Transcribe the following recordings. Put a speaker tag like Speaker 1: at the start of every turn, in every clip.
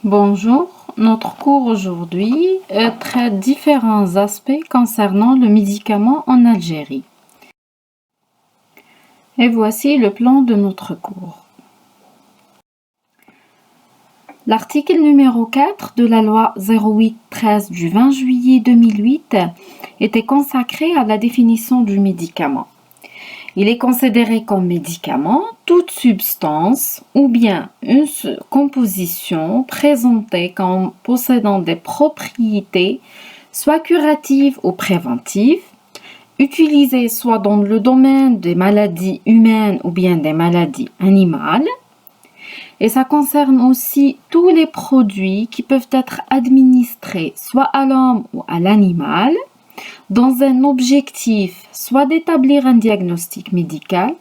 Speaker 1: Bonjour, notre cours aujourd'hui traite différents aspects concernant le médicament en Algérie. Et voici le plan de notre cours. L'article numéro 4 de la loi 08-13 du 20 juillet 2008 était consacré à la définition du médicament. Il est considéré comme médicament toute substance ou bien une composition présentée comme possédant des propriétés soit curatives ou préventives, utilisée soit dans le domaine des maladies humaines ou bien des maladies animales. Et ça concerne aussi tous les produits qui peuvent être administrés soit à l'homme ou à l'animal, dans un objectif soit d'établir un diagnostic médical,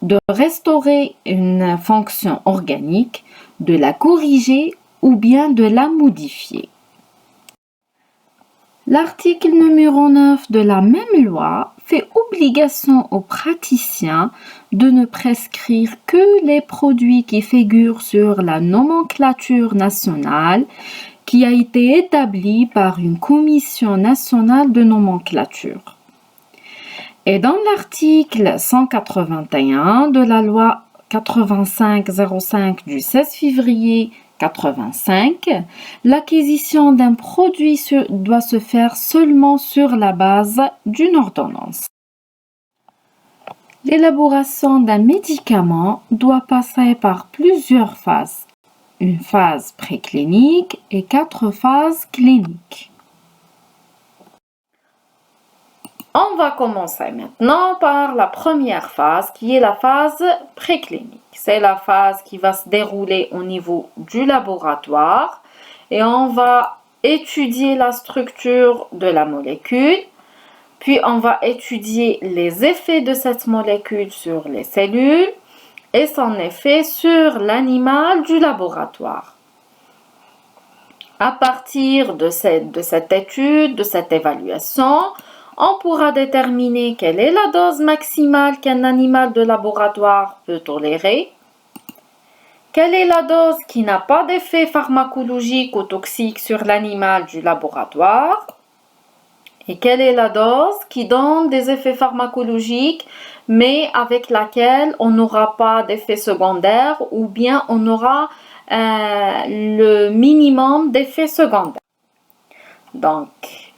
Speaker 1: de restaurer une fonction organique, de la corriger ou bien de la modifier. L'article numéro 9 de la même loi fait obligation aux praticiens de ne prescrire que les produits qui figurent sur la nomenclature nationale qui a été établie par une commission nationale de nomenclature. Et dans l'article 181 de la loi 8505 du 16 février 85, l'acquisition d'un produit doit se faire seulement sur la base d'une ordonnance. L'élaboration d'un médicament doit passer par plusieurs phases. Une phase préclinique et 4 phases cliniques. On va commencer maintenant par la première phase qui est la phase préclinique. C'est la phase qui va se dérouler au niveau du laboratoire et on va étudier la structure de la molécule, puis on va étudier les effets de cette molécule sur les cellules et son effet sur l'animal du laboratoire. À partir de cette étude, de cette évaluation, on pourra déterminer quelle est la dose maximale qu'un animal de laboratoire peut tolérer, quelle est la dose qui n'a pas d'effet pharmacologique ou toxique sur l'animal du laboratoire, et quelle est la dose qui donne des effets pharmacologiques mais avec laquelle on n'aura pas d'effets secondaires ou bien on aura le minimum d'effets secondaires. Donc,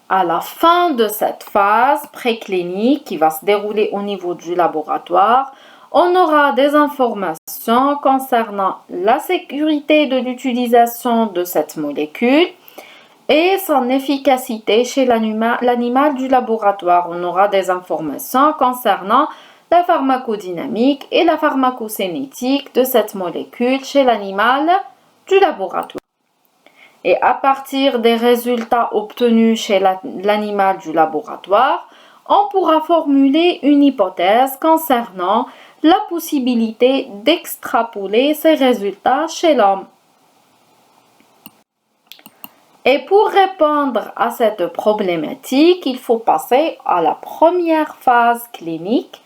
Speaker 1: à la fin de cette phase préclinique qui va se dérouler au niveau du laboratoire, on aura des informations concernant la sécurité de l'utilisation de cette molécule et son efficacité chez l'animal du laboratoire. On aura des informations concernant la pharmacodynamique et la pharmacocinétique de cette molécule chez l'animal du laboratoire. Et à partir des résultats obtenus chez l'animal du laboratoire, on pourra formuler une hypothèse concernant la possibilité d'extrapoler ces résultats chez l'homme. Et pour répondre à cette problématique, il faut passer à la première phase clinique.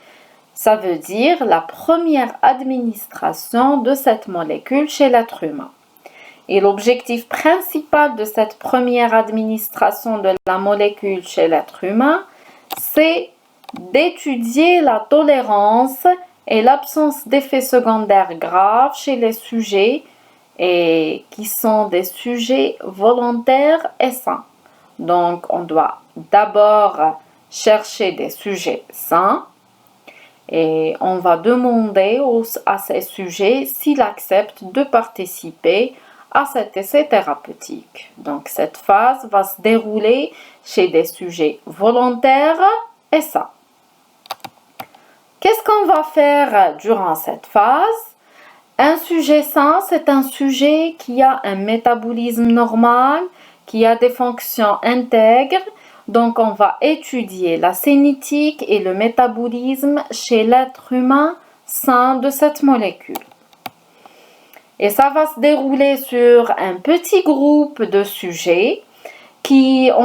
Speaker 1: Ça veut dire la première administration de cette molécule chez l'être humain. Et l'objectif principal de cette première administration de la molécule chez l'être humain, c'est d'étudier la tolérance et l'absence d'effets secondaires graves chez les sujets et qui sont des sujets volontaires et sains. Donc, on doit d'abord chercher des sujets sains et on va demander à ces sujets s'ils acceptent de participer à cet essai thérapeutique. Donc, cette phase va se dérouler chez des sujets volontaires et sains. Qu'est-ce qu'on va faire durant cette phase? Un sujet sain, c'est un sujet qui a un métabolisme normal, qui a des fonctions intègres. Donc, on va étudier la cinétique et le métabolisme chez l'être humain sain de cette molécule. Et ça va se dérouler sur un petit groupe de sujets qui sera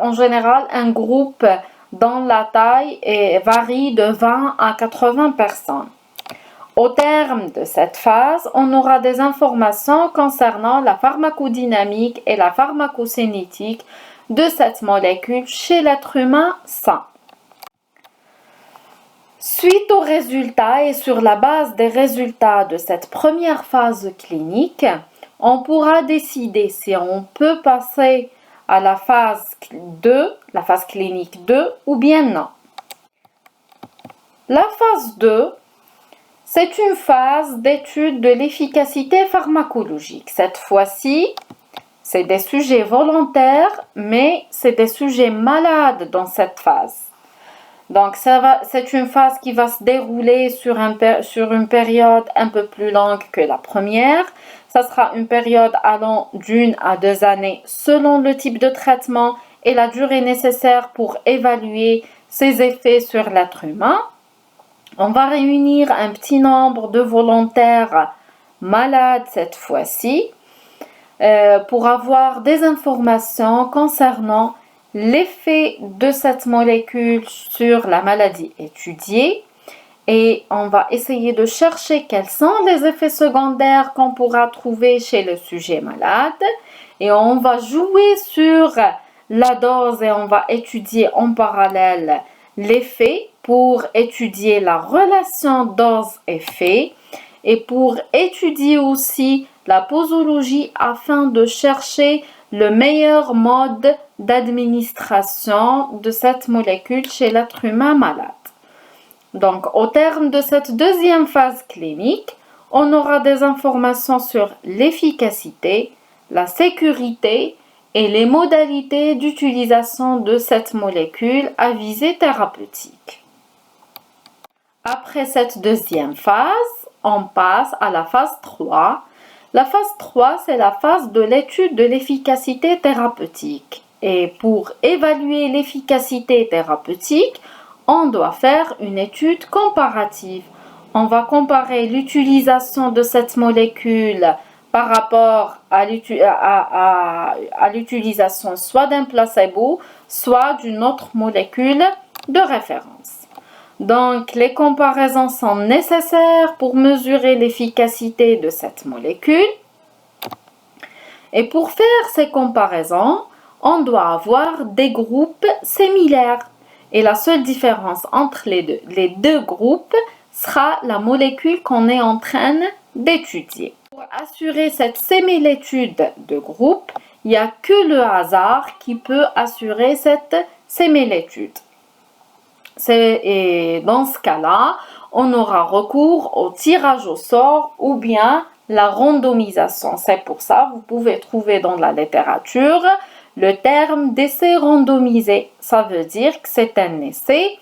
Speaker 1: en général un groupe dont la taille varie de 20 à 80 personnes. Au terme de cette phase, on aura des informations concernant la pharmacodynamique et la pharmacocinétique de cette molécule chez l'être humain sain. Suite aux résultats et sur la base des résultats de cette première phase clinique, on pourra décider si on peut passer à la phase 2, la phase clinique 2 ou bien non. La phase 2, c'est une phase d'étude de l'efficacité pharmacologique. Cette fois-ci, c'est des sujets volontaires, mais c'est des sujets malades dans cette phase. Donc, c'est une phase qui va se dérouler sur une période un peu plus longue que la première. Ça sera une période allant d'1 à 2 années selon le type de traitement et la durée nécessaire pour évaluer ses effets sur l'être humain. On va réunir un petit nombre de volontaires malades cette fois-ci pour avoir des informations concernant l'effet de cette molécule sur la maladie étudiée. Et on va essayer de chercher quels sont les effets secondaires qu'on pourra trouver chez le sujet malade. Et on va jouer sur la dose et on va étudier en parallèle l'effet pour étudier la relation dose-effet et pour étudier aussi la posologie afin de chercher le meilleur mode d'administration de cette molécule chez l'être humain malade. Donc, au terme de cette deuxième phase clinique, on aura des informations sur l'efficacité, la sécurité et les modalités d'utilisation de cette molécule à visée thérapeutique. Après cette deuxième phase, on passe à la phase 3. La phase 3, c'est la phase de l'étude de l'efficacité thérapeutique. Et pour évaluer l'efficacité thérapeutique, on doit faire une étude comparative. On va comparer l'utilisation de cette molécule par rapport à l'utilisation soit d'un placebo, soit d'une autre molécule de référence. Donc, les comparaisons sont nécessaires pour mesurer l'efficacité de cette molécule. Et pour faire ces comparaisons, on doit avoir des groupes similaires. Et la seule différence entre les deux groupes sera la molécule qu'on est en train d'étudier. Pour assurer cette similitude de groupe, il n'y a que le hasard qui peut assurer cette similitude. Et dans ce cas-là, on aura recours au tirage au sort ou bien la randomisation. C'est pour ça que vous pouvez trouver dans la littérature le terme d'essai randomisé. Ça veut dire que c'est un essai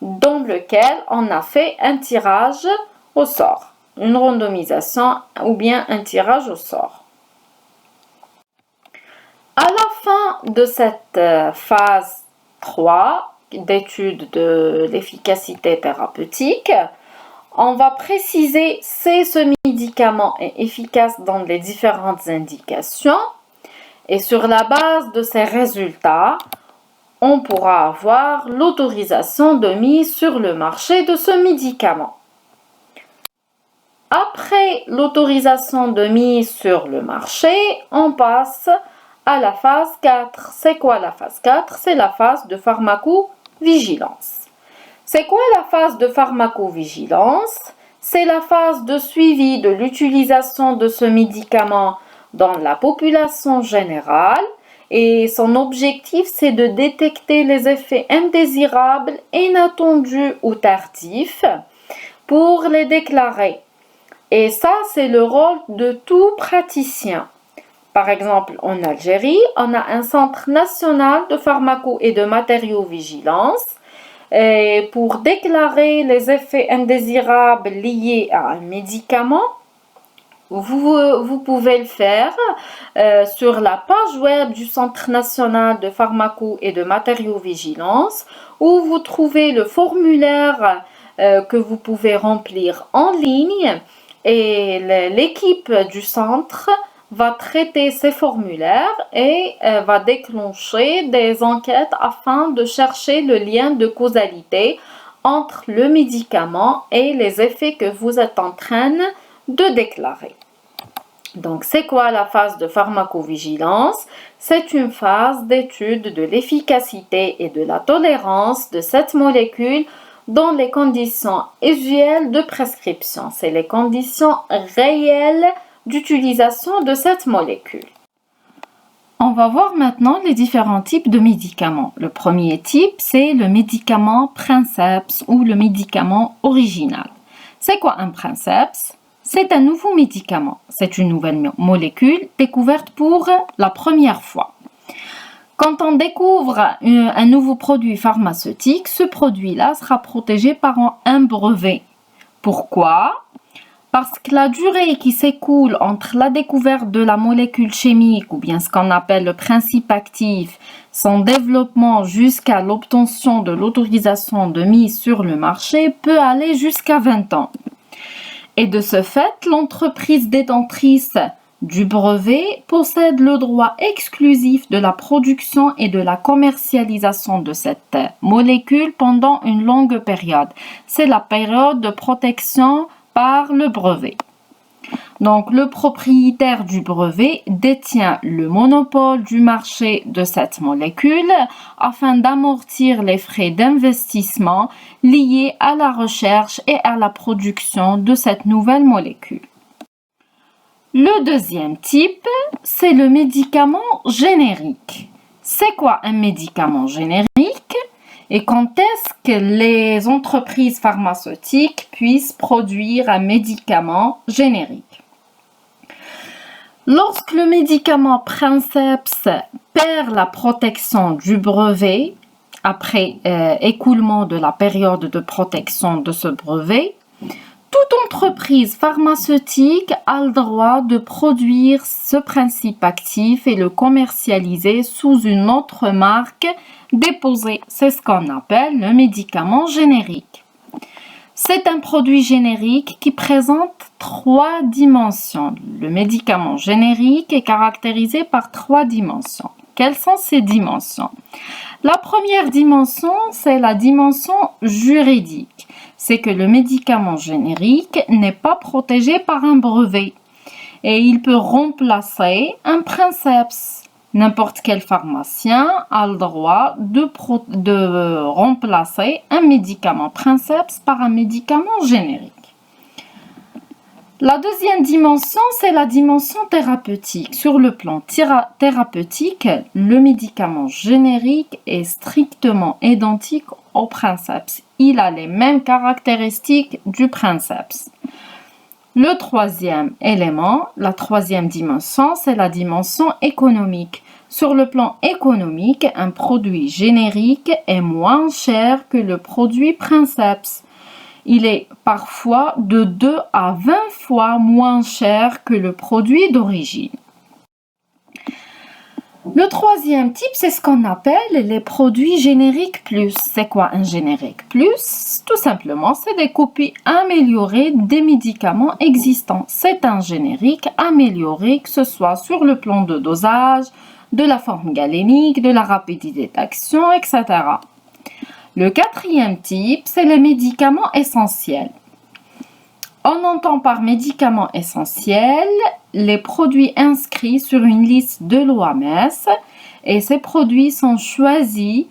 Speaker 1: dans lequel on a fait un tirage au sort, une randomisation ou bien un tirage au sort. À la fin de cette phase 3 d'étude de l'efficacité thérapeutique, on va préciser si ce médicament est efficace dans les différentes indications et sur la base de ces résultats, on pourra avoir l'autorisation de mise sur le marché de ce médicament. Après l'autorisation de mise sur le marché, on passe à la phase 4. C'est quoi la phase 4? C'est la phase de pharmacovigilance. C'est quoi la phase de pharmacovigilance? C'est la phase de suivi de l'utilisation de ce médicament dans la population générale et son objectif c'est de détecter les effets indésirables, inattendus ou tardifs pour les déclarer. Et ça, c'est le rôle de tout praticien. Par exemple, en Algérie, on a un centre national de pharmaco et de matériaux-vigilance. Et pour déclarer les effets indésirables liés à un médicament, vous pouvez le faire sur la page web du Centre national de pharmaco et de matériaux-vigilance où vous trouvez le formulaire que vous pouvez remplir en ligne et l'équipe du centre va traiter ces formulaires et va déclencher des enquêtes afin de chercher le lien de causalité entre le médicament et les effets que vous êtes en train de déclarer. Donc, c'est quoi la phase de pharmacovigilance? C'est une phase d'étude de l'efficacité et de la tolérance de cette molécule dans les conditions usuelles de prescription. C'est les conditions réelles d'utilisation de cette molécule. On va voir maintenant les différents types de médicaments. Le premier type, c'est le médicament princeps ou le médicament original. C'est quoi un princeps? C'est un nouveau médicament. C'est une nouvelle molécule découverte pour la première fois. Quand on découvre un nouveau produit pharmaceutique, ce produit-là sera protégé par un brevet. Pourquoi? Parce que la durée qui s'écoule entre la découverte de la molécule chimique ou bien ce qu'on appelle le principe actif, son développement jusqu'à l'obtention de l'autorisation de mise sur le marché peut aller jusqu'à 20 ans. Et de ce fait, l'entreprise détentrice du brevet possède le droit exclusif de la production et de la commercialisation de cette molécule pendant une longue période. C'est la période de protection par le brevet. Donc, le propriétaire du brevet détient le monopole du marché de cette molécule afin d'amortir les frais d'investissement liés à la recherche et à la production de cette nouvelle molécule. Le deuxième type, c'est le médicament générique. C'est quoi un médicament générique? Et quand est-ce que les entreprises pharmaceutiques puissent produire un médicament générique? Lorsque le médicament princeps perd la protection du brevet, après écoulement de la période de protection de ce brevet, toute entreprise pharmaceutique a le droit de produire ce principe actif et le commercialiser sous une autre marque déposée. C'est ce qu'on appelle le médicament générique. C'est un produit générique qui présente 3 dimensions. Le médicament générique est caractérisé par 3 dimensions. Quelles sont ces dimensions? La première dimension, c'est la dimension juridique. C'est que le médicament générique n'est pas protégé par un brevet et il peut remplacer un princeps. N'importe quel pharmacien a le droit de remplacer un médicament princeps par un médicament générique. La deuxième dimension, c'est la dimension thérapeutique. Sur le plan thérapeutique, le médicament générique est strictement identique au princeps. Il a les mêmes caractéristiques du princeps. Le troisième élément, la troisième dimension, c'est la dimension économique. Sur le plan économique, un produit générique est moins cher que le produit princeps. Il est parfois de 2 à 20 fois moins cher que le produit d'origine. Le troisième type, c'est ce qu'on appelle les produits génériques plus. C'est quoi un générique plus? Tout simplement, c'est des copies améliorées des médicaments existants. C'est un générique amélioré, que ce soit sur le plan de dosage, de la forme galénique, de la rapidité d'action, etc. Le quatrième type, c'est les médicaments essentiels. On entend par médicaments essentiels les produits inscrits sur une liste de l'OMS et ces produits sont choisis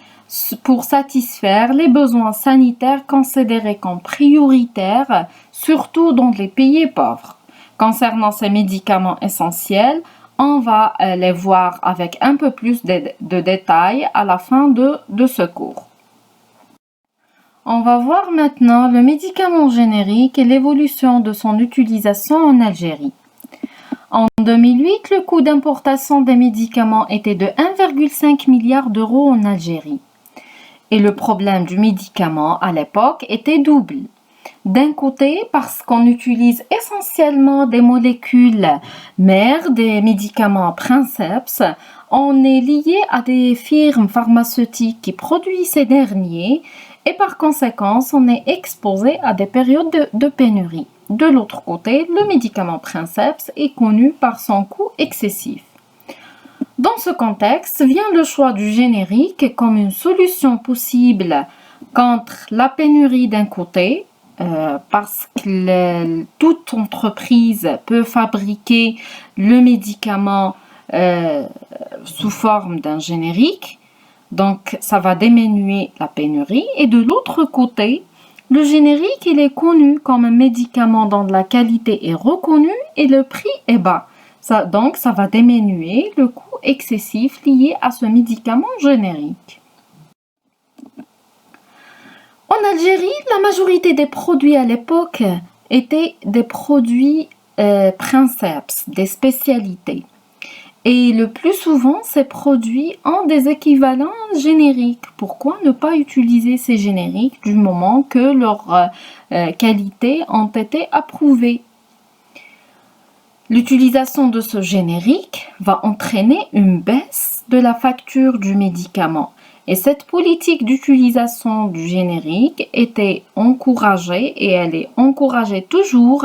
Speaker 1: pour satisfaire les besoins sanitaires considérés comme prioritaires, surtout dans les pays pauvres. Concernant ces médicaments essentiels, on va les voir avec un peu plus de détails à la fin de ce cours. On va voir maintenant le médicament générique et l'évolution de son utilisation en Algérie. En 2008, le coût d'importation des médicaments était de 1,5 milliard d'euros en Algérie. Et le problème du médicament à l'époque était double. D'un côté, parce qu'on utilise essentiellement des molécules mères, des médicaments princeps, on est lié à des firmes pharmaceutiques qui produisent ces derniers et par conséquent, on est exposé à des périodes de pénurie. De l'autre côté, le médicament princeps est connu par son coût excessif. Dans ce contexte, vient le choix du générique comme une solution possible contre la pénurie d'un côté, parce que toute entreprise peut fabriquer le médicament sous forme d'un générique, donc ça va diminuer la pénurie. Et de l'autre côté, le générique, il est connu comme un médicament dont la qualité est reconnue et le prix est bas. Donc ça va diminuer le coût excessif lié à ce médicament générique. En Algérie, la majorité des produits à l'époque étaient des produits princeps, des spécialités. Et le plus souvent, ces produits ont des équivalents génériques. Pourquoi ne pas utiliser ces génériques du moment que leurs qualités ont été approuvées? L'utilisation de ce générique va entraîner une baisse de la facture du médicament. Et cette politique d'utilisation du générique était encouragée et elle est encouragée toujours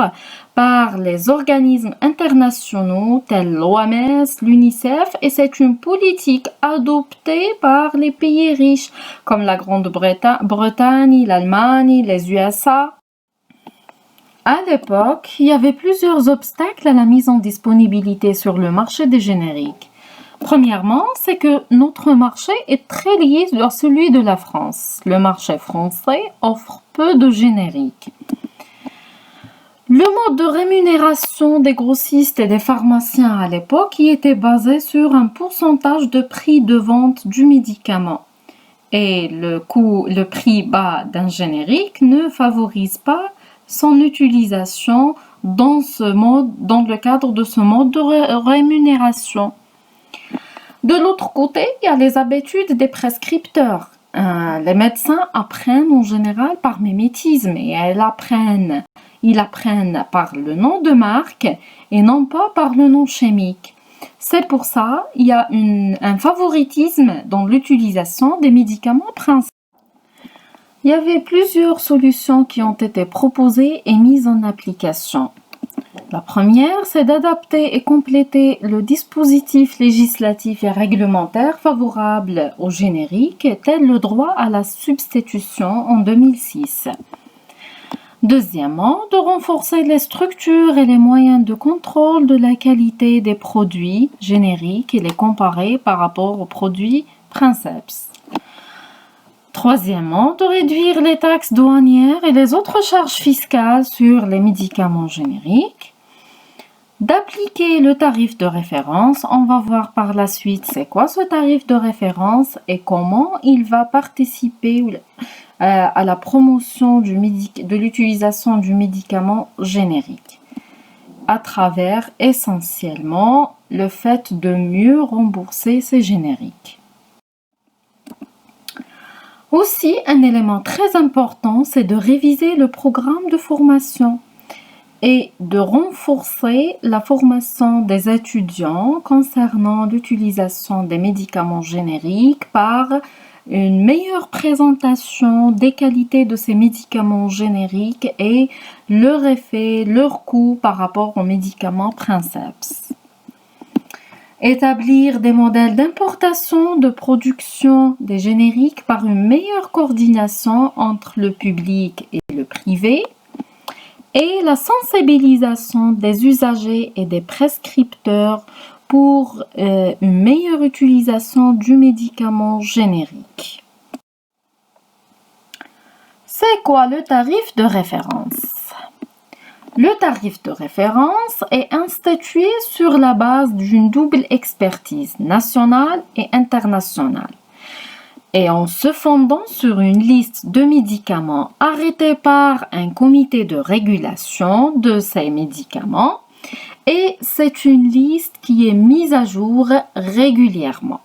Speaker 1: par les organismes internationaux tels l'OMS, l'UNICEF, et c'est une politique adoptée par les pays riches comme la Grande-Bretagne, l'Allemagne, les USA. À l'époque, il y avait plusieurs obstacles à la mise en disponibilité sur le marché des génériques. Premièrement, c'est que notre marché est très lié à celui de la France. Le marché français offre peu de génériques. Le mode de rémunération des grossistes et des pharmaciens à l'époque y était basé sur un pourcentage de prix de vente du médicament. Et le prix bas d'un générique ne favorise pas son utilisation dans le cadre de ce mode de rémunération. De l'autre côté, il y a les habitudes des prescripteurs. Les médecins apprennent en général par mimétisme et ils apprennent par le nom de marque et non pas par le nom chimique. C'est pour ça qu'il y a un favoritisme dans l'utilisation des médicaments principaux. Il y avait plusieurs solutions qui ont été proposées et mises en application. La première, c'est d'adapter et compléter le dispositif législatif et réglementaire favorable au générique, tel le droit à la substitution en 2006. Deuxièmement, de renforcer les structures et les moyens de contrôle de la qualité des produits génériques et les comparer par rapport aux produits princeps. Troisièmement, de réduire les taxes douanières et les autres charges fiscales sur les médicaments génériques. D'appliquer le tarif de référence. On va voir par la suite c'est quoi ce tarif de référence et comment il va participer à la promotion de l'utilisation du médicament générique à travers essentiellement le fait de mieux rembourser ces génériques. Aussi, un élément très important, c'est de réviser le programme de formation et de renforcer la formation des étudiants concernant l'utilisation des médicaments génériques par une meilleure présentation des qualités de ces médicaments génériques et leur effet, leur coût par rapport aux médicaments princeps. Établir des modèles d'importation, de production des génériques par une meilleure coordination entre le public et le privé. Et la sensibilisation des usagers et des prescripteurs pour une meilleure utilisation du médicament générique. C'est quoi le tarif de référence? Le tarif de référence est institué sur la base d'une double expertise nationale et internationale et en se fondant sur une liste de médicaments arrêtés par un comité de régulation de ces médicaments et c'est une liste qui est mise à jour régulièrement.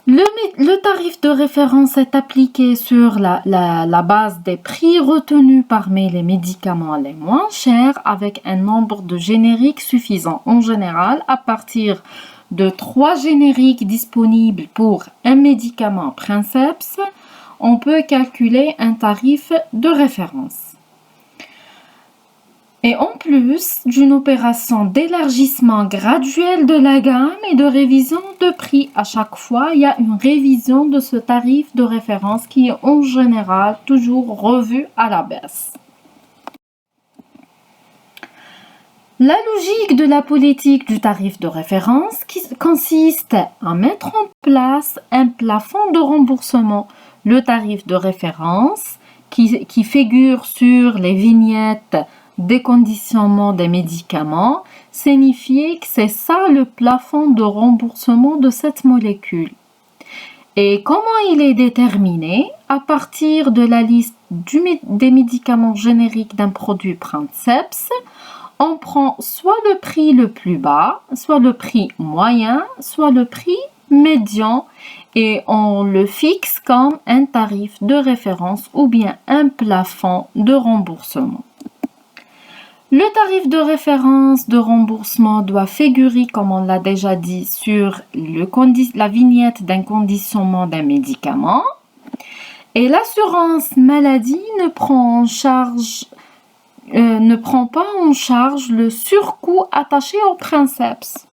Speaker 1: Le tarif de référence est appliqué sur la base des prix retenus parmi les médicaments les moins chers avec un nombre de génériques suffisant. En général, à partir de 3 génériques disponibles pour un médicament princeps, on peut calculer un tarif de référence. Et en plus d'une opération d'élargissement graduel de la gamme et de révision de prix. À chaque fois, il y a une révision de ce tarif de référence qui est en général toujours revu à la baisse. La logique de la politique du tarif de référence consiste à mettre en place un plafond de remboursement. Le tarif de référence qui figure sur les vignettes déconditionnement des médicaments signifie que c'est ça le plafond de remboursement de cette molécule. Et comment il est déterminé? À partir de la liste des médicaments génériques d'un produit Princeps, on prend soit le prix le plus bas, soit le prix moyen, soit le prix médian et on le fixe comme un tarif de référence ou bien un plafond de remboursement. Le tarif de référence de remboursement doit figurer, comme on l'a déjà dit, sur la vignette d'un conditionnement d'un médicament. Et l'assurance maladie ne prend pas en charge le surcoût attaché au Princeps.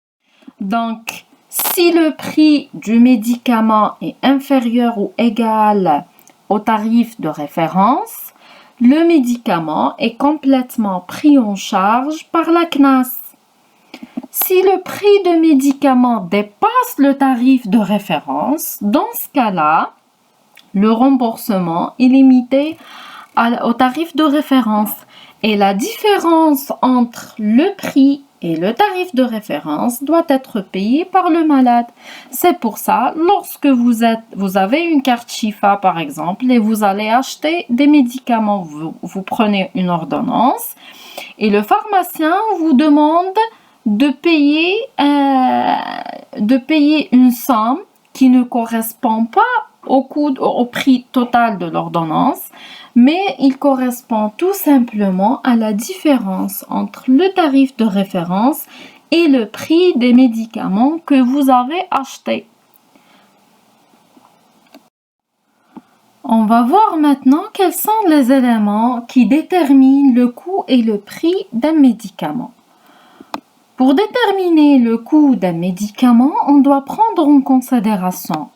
Speaker 1: Donc, si le prix du médicament est inférieur ou égal au tarif de référence, le médicament est complètement pris en charge par la CNAS. Si le prix de médicament dépasse le tarif de référence, dans ce cas-là, le remboursement est limité au tarif de référence. Et la différence entre le prix et le tarif de référence doit être payé par le malade. C'est pour ça, lorsque vous avez une carte Shifa par exemple et vous allez acheter des médicaments, vous prenez une ordonnance et le pharmacien vous demande de payer une somme qui ne correspond pas au prix total de l'ordonnance, mais il correspond tout simplement à la différence entre le tarif de référence et le prix des médicaments que vous avez achetés. On va voir maintenant quels sont les éléments qui déterminent le coût et le prix d'un médicament. Pour déterminer le coût d'un médicament, on doit prendre en considération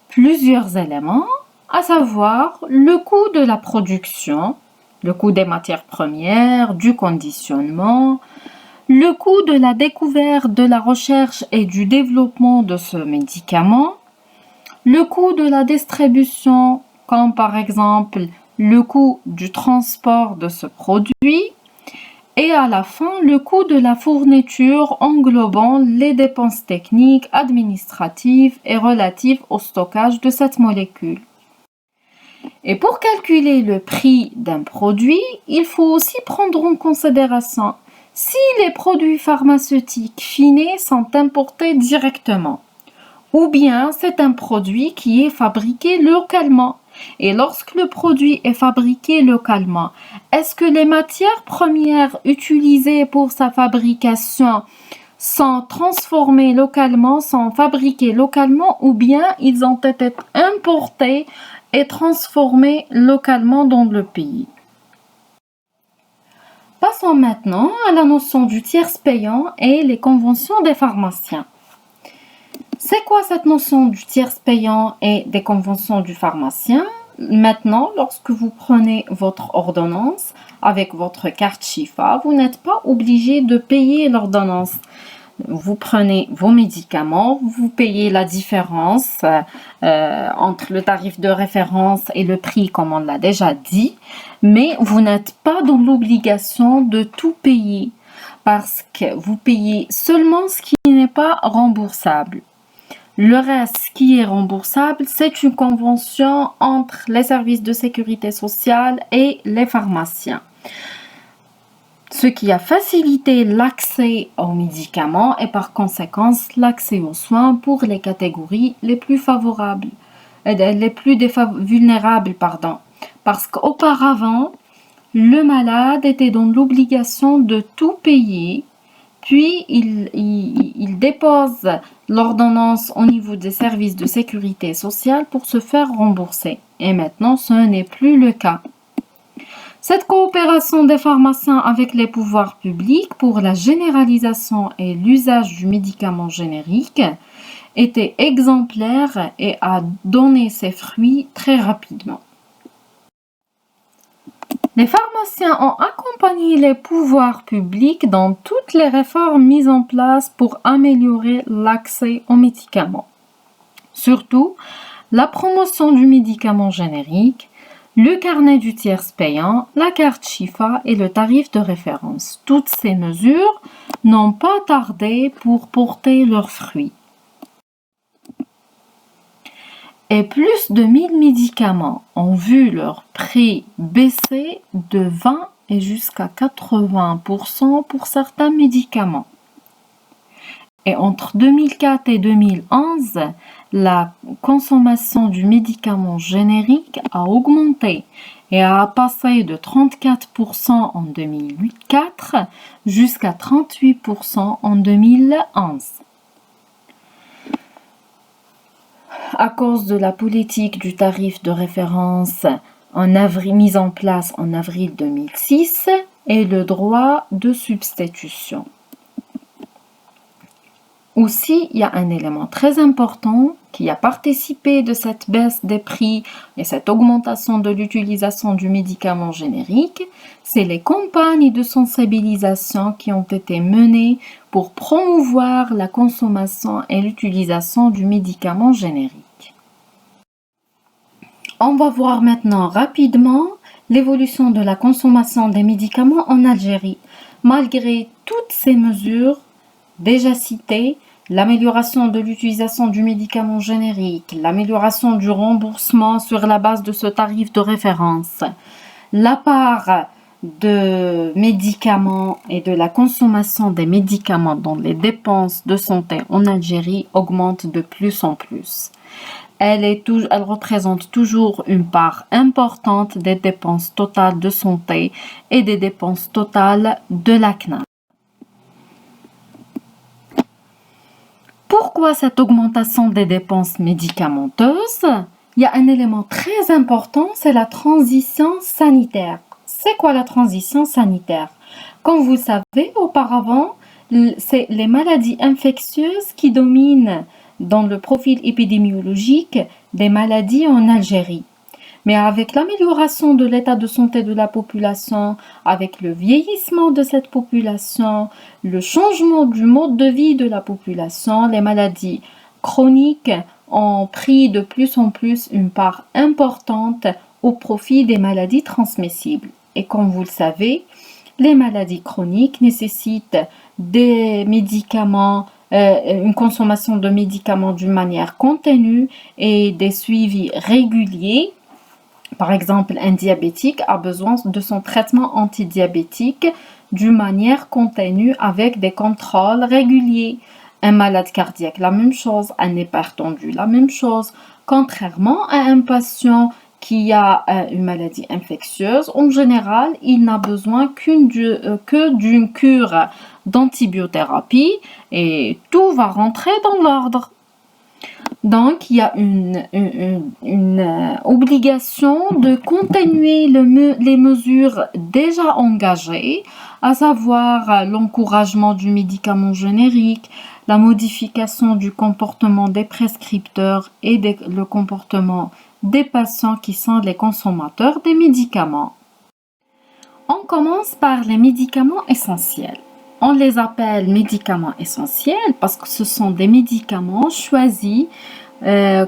Speaker 1: plusieurs éléments, à savoir le coût de la production, le coût des matières premières, du conditionnement, le coût de la découverte, de la recherche et du développement de ce médicament, le coût de la distribution, comme par exemple le coût du transport de ce produit, et à la fin, le coût de la fourniture englobant les dépenses techniques, administratives et relatives au stockage de cette molécule. Et pour calculer le prix d'un produit, il faut aussi prendre en considération si les produits pharmaceutiques finis sont importés directement, ou bien c'est un produit qui est fabriqué localement. Et lorsque le produit est fabriqué localement, est-ce que les matières premières utilisées pour sa fabrication sont transformées localement, sont fabriquées localement ou bien ils ont été importés et transformés localement dans le pays? Passons maintenant à la notion du tiers payant et les conventions des pharmaciens. C'est quoi cette notion du tiers payant et des conventions du pharmacien? Maintenant, lorsque vous prenez votre ordonnance avec votre carte Shifa, vous n'êtes pas obligé de payer l'ordonnance. Vous prenez vos médicaments, vous payez la différence entre le tarif de référence et le prix, comme on l'a déjà dit, mais vous n'êtes pas dans l'obligation de tout payer parce que vous payez seulement ce qui n'est pas remboursable. Le reste qui est remboursable, c'est une convention entre les services de sécurité sociale et les pharmaciens. Ce qui a facilité l'accès aux médicaments et par conséquent l'accès aux soins pour les catégories les plus favorables, les plus vulnérables, Parce qu'auparavant, le malade était dans l'obligation de tout payer. Puis, il dépose l'ordonnance au niveau des services de sécurité sociale pour se faire rembourser. Et maintenant, ce n'est plus le cas. Cette coopération des pharmaciens avec les pouvoirs publics pour la généralisation et l'usage du médicament générique était exemplaire et a donné ses fruits très rapidement. Les pharmaciens ont accompagné les pouvoirs publics dans toutes les réformes mises en place pour améliorer l'accès aux médicaments. Surtout, la promotion du médicament générique, le carnet du tiers payant, la carte Shifa et le tarif de référence. Toutes ces mesures n'ont pas tardé pour porter leurs fruits. Et plus de 1000 médicaments ont vu leur prix baisser de 20 et jusqu'à 80% pour certains médicaments. Et entre 2004 et 2011, la consommation du médicament générique a augmenté et a passé de 34% en 2004 jusqu'à 38% en 2011. À cause de la politique du tarif de référence mise en place en avril 2006 et le droit de substitution. Aussi, il y a un élément très important qui a participé de cette baisse des prix et cette augmentation de l'utilisation du médicament générique, c'est les campagnes de sensibilisation qui ont été menées pour promouvoir la consommation et l'utilisation du médicament générique. On va voir maintenant rapidement l'évolution de la consommation des médicaments en Algérie. Malgré toutes ces mesures déjà citées, l'amélioration de l'utilisation du médicament générique, l'amélioration du remboursement sur la base de ce tarif de référence, la part de médicaments et de la consommation des médicaments dans les dépenses de santé en Algérie augmente de plus en plus. Elle représente toujours une part importante des dépenses totales de santé et des dépenses totales de la CNAM. Pourquoi cette augmentation des dépenses médicamenteuses? Il y a un élément très important, c'est la transition sanitaire. C'est quoi la transition sanitaire? Comme vous le savez, auparavant, c'est les maladies infectieuses qui dominent dans le profil épidémiologique des maladies en Algérie. Mais avec l'amélioration de l'état de santé de la population, avec le vieillissement de cette population, le changement du mode de vie de la population, les maladies chroniques ont pris de plus en plus une part importante au profit des maladies transmissibles. Et comme vous le savez, les maladies chroniques nécessitent des médicaments, une consommation de médicaments d'une manière continue et des suivis réguliers. Par exemple, un diabétique a besoin de son traitement antidiabétique d'une manière continue avec des contrôles réguliers. Un malade cardiaque, la même chose. Un hypertendu, la même chose. Contrairement à un patient qui a une maladie infectieuse, en général, il n'a besoin que d'une cure d'antibiothérapie et tout va rentrer dans l'ordre. Donc, il y a une obligation de continuer les mesures déjà engagées, à savoir l'encouragement du médicament générique, la modification du comportement des prescripteurs et le comportement des patients qui sont les consommateurs des médicaments. On commence par les médicaments essentiels. On les appelle médicaments essentiels parce que ce sont des médicaments choisis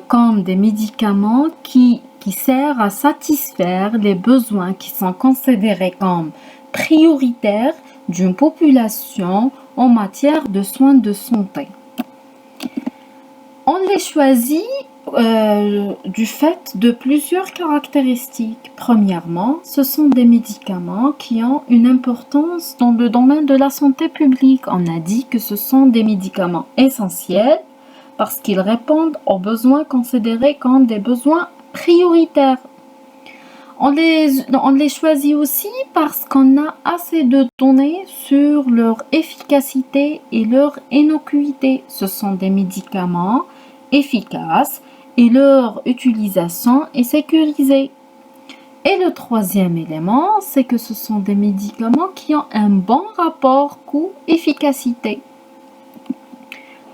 Speaker 1: comme des médicaments qui servent à satisfaire les besoins qui sont considérés comme prioritaires d'une population en matière de soins de santé. On les choisit du fait de plusieurs caractéristiques. Premièrement, ce sont des médicaments qui ont une importance dans le domaine de la santé publique. On a dit que ce sont des médicaments essentiels parce qu'ils répondent aux besoins considérés comme des besoins prioritaires. On les choisit aussi parce qu'on a assez de données sur leur efficacité et leur innocuité. Ce sont des médicaments efficaces et leur utilisation est sécurisée. Et le troisième élément, c'est que ce sont des médicaments qui ont un bon rapport coût-efficacité.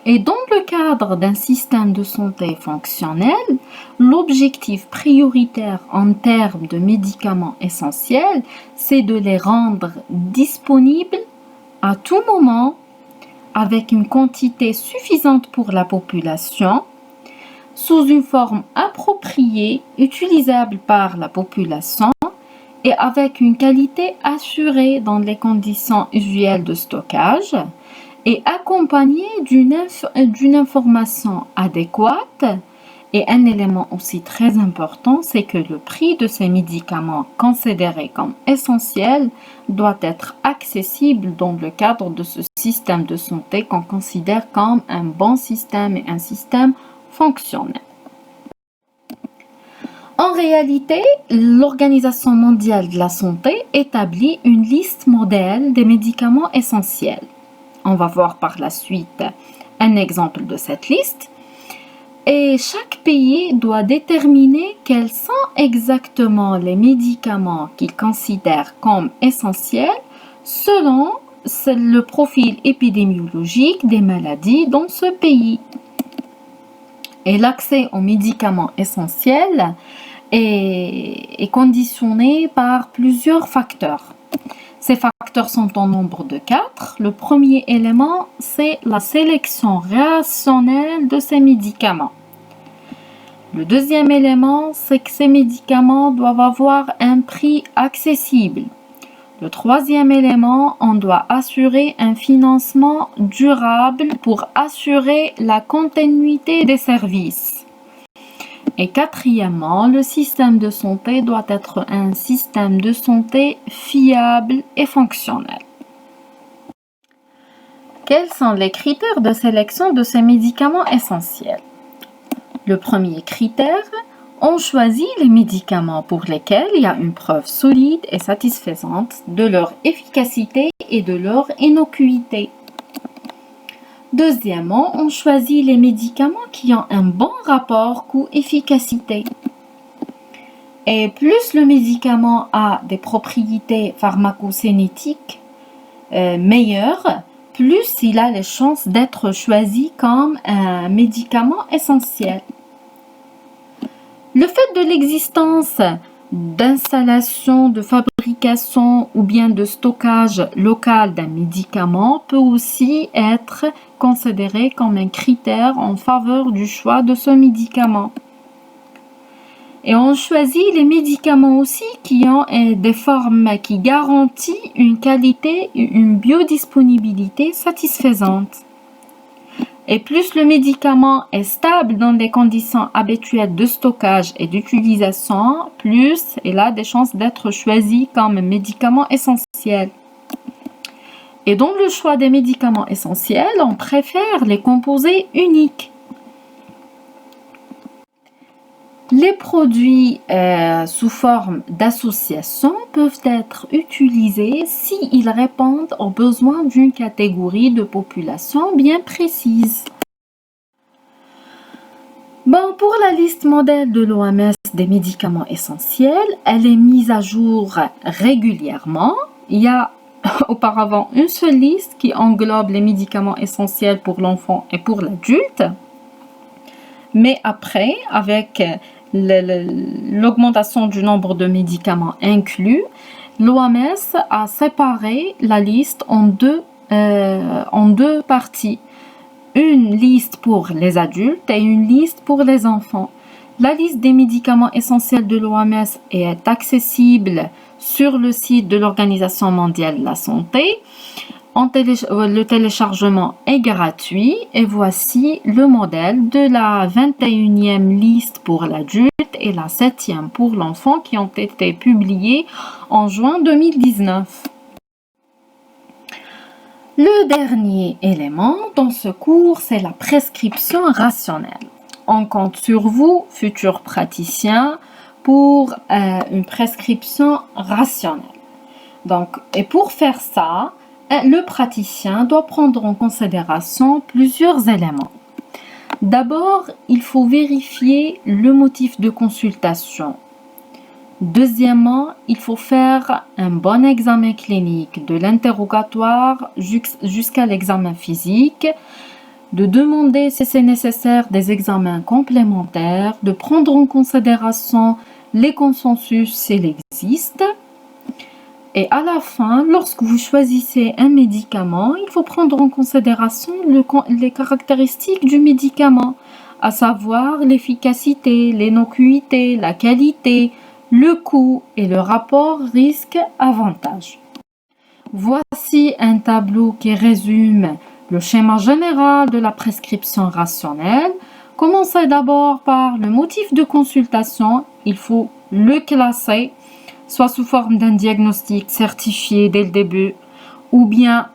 Speaker 1: Et dans le cadre d'un système de santé fonctionnel, l'objectif prioritaire en termes de médicaments essentiels, c'est de les rendre disponibles à tout moment, avec une quantité suffisante pour la population, sous une forme appropriée, utilisable par la population et avec une qualité assurée dans les conditions usuelles de stockage et accompagnée d'une information adéquate. Et un élément aussi très important, c'est que le prix de ces médicaments considérés comme essentiels doit être accessible dans le cadre de ce système de santé qu'on considère comme un bon système et un système fonctionnel. En réalité, l'Organisation mondiale de la santé établit une liste modèle des médicaments essentiels. On va voir par la suite un exemple de cette liste. Et chaque pays doit déterminer quels sont exactement les médicaments qu'il considère comme essentiels selon le profil épidémiologique des maladies dans ce pays. Et l'accès aux médicaments essentiels est conditionné par plusieurs facteurs. Ces facteurs sont au nombre de 4. Le premier élément, c'est la sélection rationnelle de ces médicaments. Le deuxième élément, c'est que ces médicaments doivent avoir un prix accessible. Le troisième élément, on doit assurer un financement durable pour assurer la continuité des services. Et quatrièmement, le système de santé doit être un système de santé fiable et fonctionnel. Quels sont les critères de sélection de ces médicaments essentiels? Le premier critère, on choisit les médicaments pour lesquels il y a une preuve solide et satisfaisante de leur efficacité et de leur innocuité. Deuxièmement, on choisit les médicaments qui ont un bon rapport coût-efficacité. Et plus le médicament a des propriétés pharmacocinétiques meilleures, plus il a les chances d'être choisi comme un médicament essentiel. Le fait de l'existence d'installation, de fabrication ou bien de stockage local d'un médicament peut aussi être considéré comme un critère en faveur du choix de ce médicament. Et on choisit les médicaments aussi qui ont des formes qui garantissent une qualité et une biodisponibilité satisfaisante. Et plus le médicament est stable dans des conditions habituelles de stockage et d'utilisation, plus il a des chances d'être choisi comme un médicament essentiel. Et dans le choix des médicaments essentiels, on préfère les composés uniques. Les produits sous forme d'association peuvent être utilisés s'ils répondent aux besoins d'une catégorie de population bien précise. Pour la liste modèle de l'OMS des médicaments essentiels, elle est mise à jour régulièrement. Il y a auparavant une seule liste qui englobe les médicaments essentiels pour l'enfant et pour l'adulte. Mais après, avec l'augmentation du nombre de médicaments inclus, l'OMS a séparé la liste en deux parties. Une liste pour les adultes et une liste pour les enfants. La liste des médicaments essentiels de l'OMS est accessible sur le site de l'Organisation mondiale de la santé. Le téléchargement est gratuit et voici le modèle de la 21e liste pour l'adulte et la 7e pour l'enfant qui ont été publiés en juin 2019. Le dernier élément dans ce cours, c'est la prescription rationnelle. On compte sur vous, futurs praticiens, pour une prescription rationnelle. Et pour faire ça, le praticien doit prendre en considération plusieurs éléments. D'abord, il faut vérifier le motif de consultation. Deuxièmement, il faut faire un bon examen clinique de l'interrogatoire jusqu'à l'examen physique, de demander si c'est nécessaire des examens complémentaires, de prendre en considération les consensus s'il existe. Et à la fin, lorsque vous choisissez un médicament, il faut prendre en considération les caractéristiques du médicament, à savoir l'efficacité, l'innocuité, la qualité, le coût et le rapport risque-avantage. Voici un tableau qui résume le schéma général de la prescription rationnelle. Commencez d'abord par le motif de consultation. Il faut le classer, soit sous forme d'un diagnostic certifié dès le début, ou bien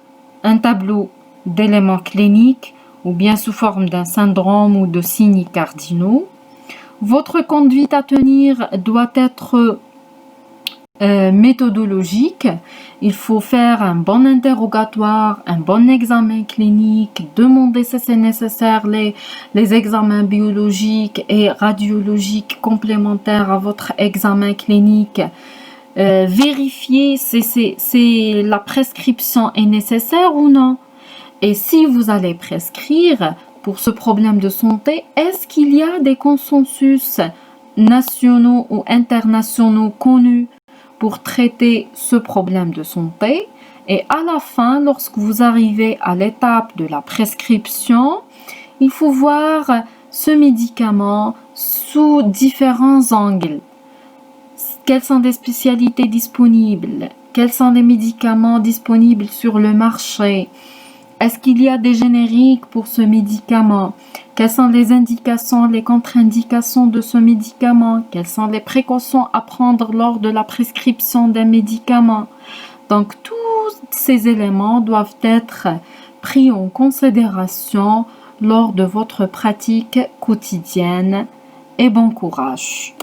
Speaker 1: un tableau d'éléments cliniques, ou bien sous forme d'un syndrome ou de signes cardinaux. Votre conduite à tenir doit être méthodologique. Il faut faire un bon interrogatoire, un bon examen clinique, demander si c'est nécessaire les examens biologiques et radiologiques complémentaires à votre examen clinique. Vérifier si la prescription est nécessaire ou non. Et si vous allez prescrire pour ce problème de santé, est-ce qu'il y a des consensus nationaux ou internationaux connus pour traiter ce problème de santé? Et à la fin, lorsque vous arrivez à l'étape de la prescription, il faut voir ce médicament sous différents angles. Quelles sont les spécialités disponibles? Quels sont les médicaments disponibles sur le marché? Est-ce qu'il y a des génériques pour ce médicament? Quelles sont les indications, les contre-indications de ce médicament? Quelles sont les précautions à prendre lors de la prescription d'un médicament? Donc, tous ces éléments doivent être pris en considération lors de votre pratique quotidienne. Et bon courage!